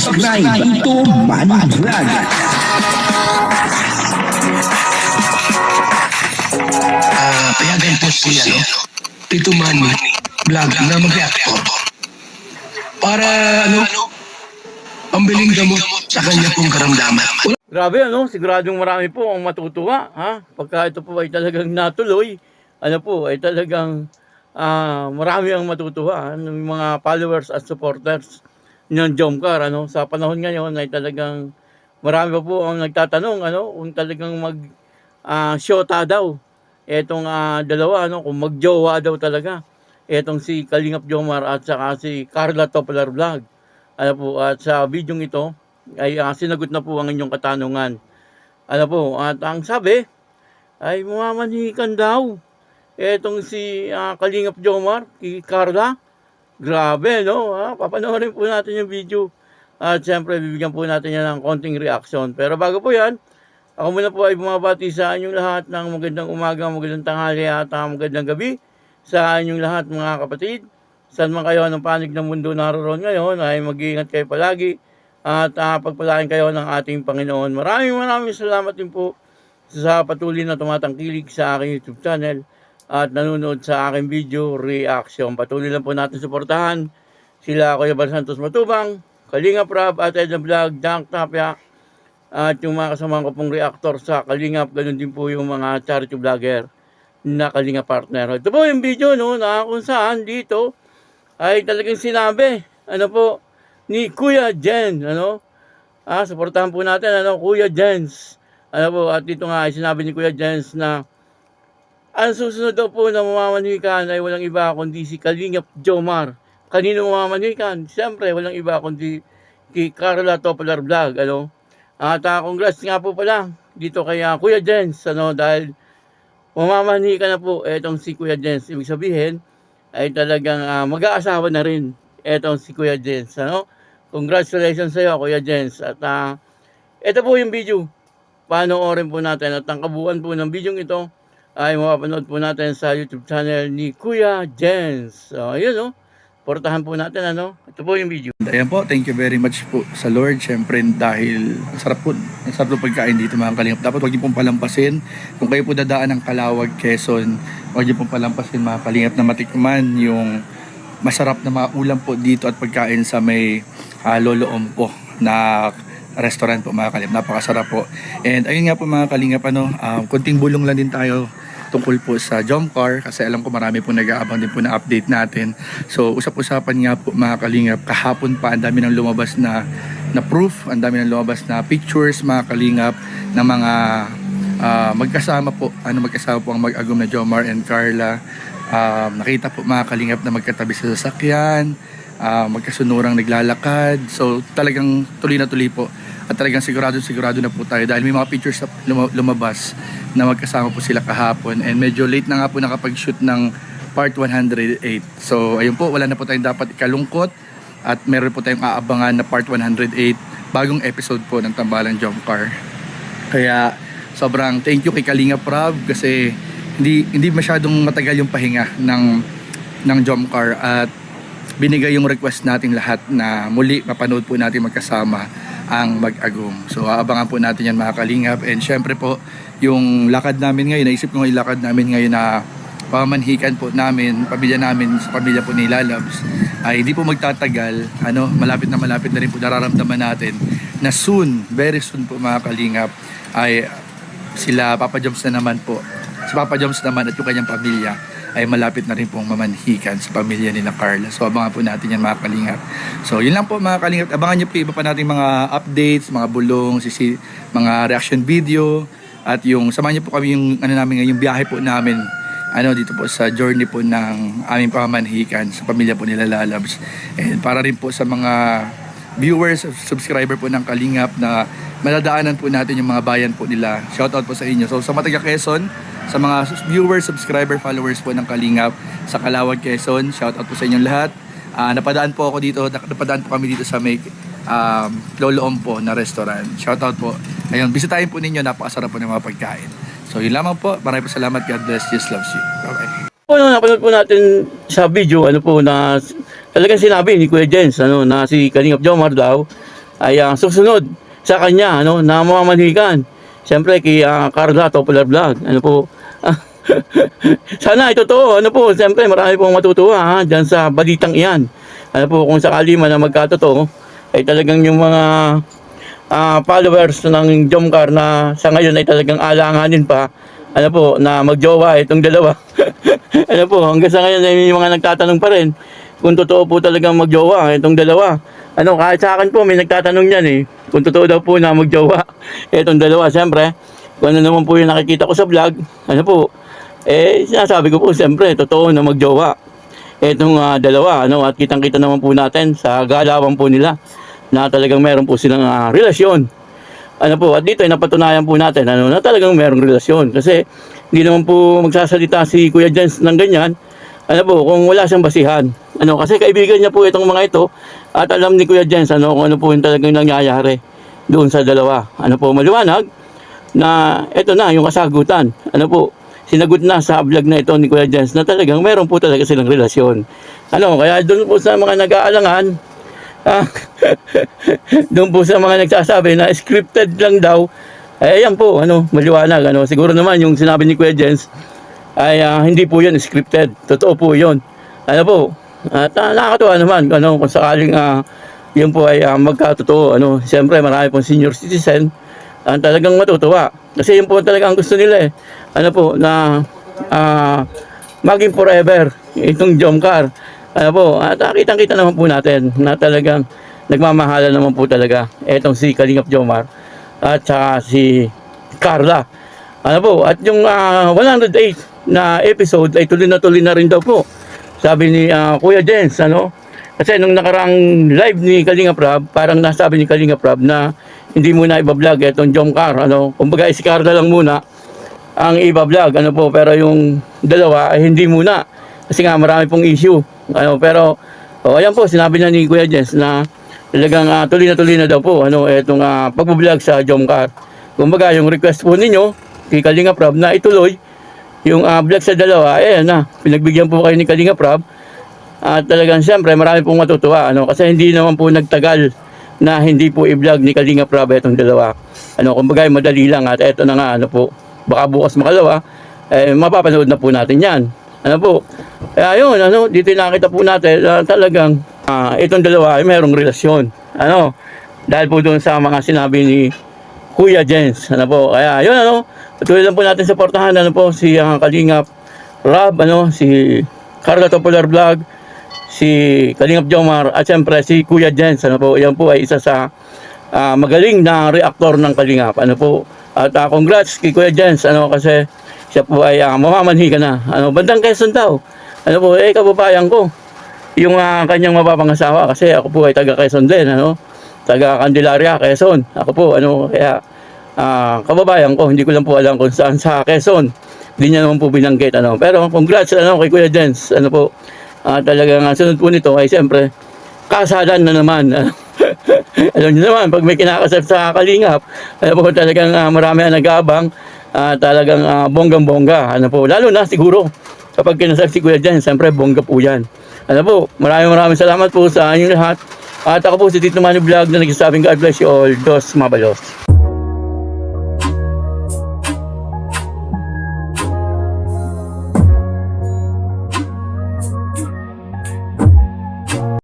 subscribe Tito Manny Vlog. Payagan po si Tito Manny Vlog na mag-reactor para pambiling gamot sa kanya pong karamdaman. Grabe siguradong marami po ang matutuwa pagka ito po ay talagang natuloy. Ay talagang marami ang matutuwa ng mga followers at supporters ng Jomcar. Sa panahon ngayon ay talagang marami pa po ang nagtatanong kung talagang shota daw etong dalawa kung magjowa daw talaga etong si Kalingap Jomar at saka si Carla Topolar Vlog. At sa video ito ay sinagot na po ang inyong katanungan. At ang sabi ay mamamanhikan daw etong si Kalingap Jomar, kay Carla. Grabe, papanoorin po natin yung video. At siyempre, bibigyan po natin yan ng konting reaction. Pero bago po yan, ako muna po ay bumabati sa inyong lahat ng magandang umaga, magandang tanghali at magandang gabi sa inyong lahat mga kapatid. Saan man kayo ng panig ng mundo naroon ngayon, ay mag-iingat kayo palagi at pagpalain kayo ng ating Panginoon. Maraming salamat din po sa patuloy na tumatangkilik sa aking YouTube channel at nanonood sa aking video reaction. Patuloy lang po natin suportahan sila Kuya Bal Santos Matubang, Kalingap Rab at Edna Vlog, Dank Tapia at yung mga kasamahan ko pong reactor sa Kalingap. Ganun din po yung mga charity vlogger na Kalingap partner. Ito po yung video na kung saan dito ay talagang sinabi ni Kuya Jen. Suportahan po natin Kuya Jens. At dito nga ay sinabi ni Kuya Jens na ang susunod daw po na mamamanhikan ay walang iba kundi si Kalingap Jomar. Kanino mamamanhikan? Siyempre walang iba kundi kay Carla Topolar Vlog. At congrats nga po pala dito kay Kuya Jens dahil mamamanhikan na po etong si Kuya Jens. Ibig sabihin ay talagang mag-aasawa na rin etong si Kuya Jens. Congratulations sa iyo Kuya Jens. At ito po yung video. Panoorin po natin at ang kabuuan po ng video ito ay mapapanood po natin sa YouTube channel ni Kuya Jens. Ayun portahan po natin Ito po yung video. Ayan po, thank you very much po sa Lord. Siyempre dahil ang sarap po pagkain dito mga Kalingap. Dapat huwag niyo pong palampasin. Kung kayo po dadaan ng Calauag, Quezon, huwag niyo pong palampasin mga Kalingap na matikman yung masarap na mga ulam po dito at pagkain sa may Lolo Ompo na restaurant po mga Kalingap. Napakasarap po. And ayun nga po mga Kalingap, konting bulong lang din tayo tungkol po sa Jomcar kasi alam ko marami po nag-aabang din po na update natin. So usap-usapan nga po mga Kalingap, kahapon pa ang dami ng lumabas na proof, ang dami ng lumabas na pictures mga Kalingap ng mga magkasama po ang mag-agum na Jomar and Carla. Nakita po mga Kalingap na magkatabi sa sasakyan, magkasunurang naglalakad. So talagang tuloy na tuloy po at talagang sigurado na po tayo dahil may mga pictures na lumabas na magkasama po sila kahapon and medyo late na nga po nakapag-shoot ng part 108. So ayun po, wala na po tayong dapat ikalungkot at meron po tayong aabangan na part 108, bagong episode po ng Tambalang Jomcar. Kaya sobrang thank you kay Kalingap Rab kasi hindi masyadong matagal yung pahinga ng Jomcar at binigay yung request nating lahat na muli mapanood po natin magkasama ang mag-agum. So aabangan po natin yan mga Kalingap. And syempre po yung lakad namin ngayon, naisip ko yung lakad namin ngayon na pamanhikan po namin, pamilya namin sa pamilya po ni Lalabs ay hindi po magtatagal. Malapit na rin po nararamdaman natin na soon, very soon po mga Kalingap ay sila Papa Joms na naman po. Si Papa Joms naman at yung kanyang pamilya ay malapit na rin pong mamanhikan sa pamilya nila Carla. So abangan po natin yan mga Kalingap. So yun lang po mga Kalingap. Abangan nyo po iba pa natin mga updates, mga bulong, mga reaction video. At yung samahan nyo po kami yung namin ngayon, yung biyahe po namin dito po sa journey po ng aming pamanhikan sa pamilya po nila Lalabs. And para rin po sa mga viewers, subscriber po ng Kalingap na madadaanan po natin yung mga bayan po nila. Shoutout po sa inyo. So sa mga taga Quezon, sa mga viewers, subscriber, followers po ng Kalingap sa Calauag, Quezon, shoutout po sa inyong lahat. Napadaan po kami dito sa may Lolo Ompo na restaurant. Shoutout po. Ayun, bisitahin po ninyo, napakasarap po ng mga pagkain. So yun lamang po. Maraming salamat. God bless. Jesus loves you. Bye-bye. Napanood po natin sa video na talagang sinabi ni Kuya Jens na si Kalingap Jomar daw ay susunod sa kanya, ano, na mamamanhikan. Siyempre kay Carla Popular Vlog, ano po. Sana ito totoo, ano po, siyempre marami pong matutuwa dyan sa balitang iyan. Ano po, kung sakali man na magkatotoo, ay talagang yung mga followers ng Jomcar na sa ngayon ay talagang alanganin pa, ano po, na magjowa itong dalawa. Ano po, hanggang sa ngayon ay may mga nagtatanong pa rin kung totoo po talagang magjowa itong dalawa. Ano, kahit sa akin po may nagtatanong yan kung totoo daw po na magjowa itong dalawa. Siyempre, kung ano naman po yung nakikita ko sa vlog, ano po, sinasabi ko po, siyempre, totoo na magjowa itong dalawa, ano, at kitang-kita naman po natin sa galawan po nila na talagang meron po silang relasyon. Ano po, at dito ay napatunayan po natin, ano, na talagang merong relasyon. Kasi hindi naman po magsasalita si Kuya Jens ng ganyan, ano po, kung wala siyang basihan. Ano, kasi kaibigan niya po itong mga ito at alam ni Kuya Jens, ano, kung ano po yung talagang nangyayari doon sa dalawa. Ano po, maliwanag na ito na yung kasagutan. Ano po, sinagot na sa vlog na ito ni Kuya Jens na talagang meron po talaga silang relasyon. Ano, kaya doon po sa mga nag-aalangan, doon po sa mga nagsasabi na scripted lang daw, yan po, ano, maliwanag. Ano, siguro naman yung sinabi ni Kuya Jens ay hindi po yun scripted. Totoo po yun. Ano po, at nakakatuwa naman, ano, kung sakaling yun po ay magkatotoo. Ano, siyempre marami pong senior citizen talagang matutuwa. Kasi yun po talagang gusto nila ano po, na maging forever itong Jomcar. Ano po, at kitang-kita naman po natin na talagang nagmamahalan naman po talaga itong si Kalingap Jomar at saka si Carla. Ano po, at yung 108 na episode ay tuloy na rin daw po. Sabi ni Kuya Jens, ano, kasi nung nakaraang live ni Kalingap Rob, parang nasabi ni Kalingap Rob na hindi muna iba-vlog itong Jomcar, ano, kumbaga si Carla lang muna ang iba-vlog, ano po, pero yung dalawa ay hindi muna kasi nga marami pong issue, ano, pero ayan po, sinabi na ni Kuya Jens na talagang tuloy na daw po, ano, itong pag-vlog sa Jomcar. Kumbaga yung request po ninyo kay Kalingap Rob na ituloy yung vlog sa dalawa, na pinagbigyan po kayo ni Kalingap Rob. At talagang siyempre marami pong matutuwa, ano, kasi hindi naman po nagtagal na hindi po i-vlog ni Kalingap Rob itong dalawa. Ano, kumbaga madali lang at eto na nga, ano po, baka bukas makalawa, mapapanood na po natin yan. Ano po, kaya yun, ano, dito nakita po natin talagang itong dalawa ay mayroong relasyon. Ano, dahil po doon sa mga sinabi ni Kuya Jens, ano po, kaya yun, ano, patuloy lang po natin supportahan, ano po, si Kalingap Rob, ano, si Carla Popular Vlog, si Kalingap Jomar, at siyempre si Kuya Jens, ano po, yan po ay isa sa magaling na reactor ng Kalingap, ano po, at congrats kay Kuya Jens, ano, kasi siya po ay mamamanhi ka na, ano, bandang Quezon daw, ano po, kababayan ko, yung kanyang mapapangasawa, kasi ako po ay taga Quezon din, ano, taga Candelaria, Quezon, ako po, ano, kaya kababayan ko, hindi ko lang po alam kung saan sa Quezon, hindi niya naman po binanggit, ano, pero congrats, ano, kay Kuya Jens, ano po, talagang sunod po nito ay siyempre kasalan na naman. Alam niyo naman, pag may kinakasal sa Kalingap, ano po, talagang marami ang nag-aabang, talagang bonggang-bongga, ano po, lalo na siguro kapag kinasal si Kuya Jens, siyempre bongga po yan. Ano po, maraming salamat po sa inyong lahat. At ako po si Tito Manny Vlog na nagsasabing God bless you all. Dos Mabalos.